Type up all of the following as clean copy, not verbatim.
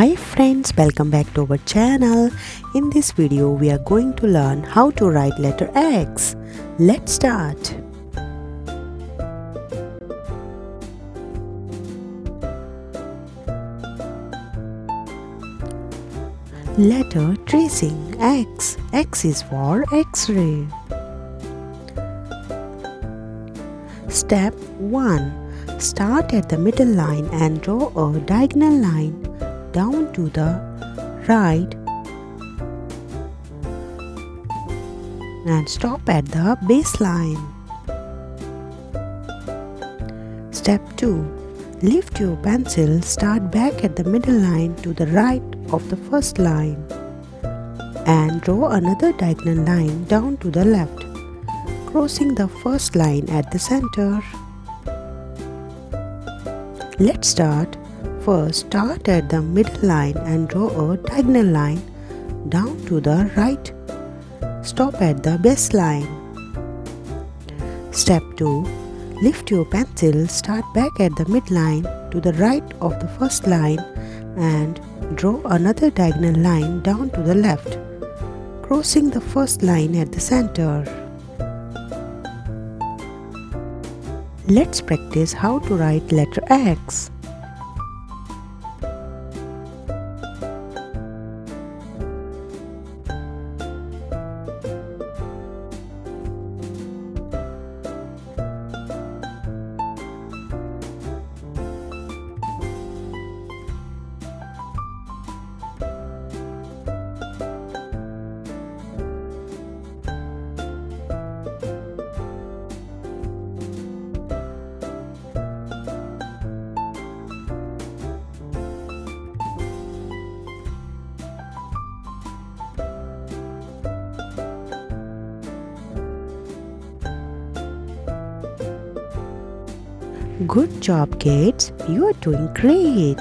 Hi friends, welcome back to our channel. In this video we are going to learn how to write letter X. Let's start. Letter tracing X. X is for X-ray. Step 1. Start at the middle line and draw a diagonal line down to the right and stop at the baseline. Step 2. Lift your pencil, start back at the middle line to the right of the first line and draw another diagonal line down to the left, crossing the first line at the center. Let's start. First, start at the middle line and draw a diagonal line down to the right. Stop at the baseline. Step 2. Lift your pencil, start back at the midline to the right of the first line and draw another diagonal line down to the left, crossing the first line at the center. Let's practice how to write letter X. Good job, kids. You are doing great.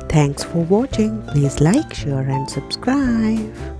Thanks for watching. Please like, share and subscribe.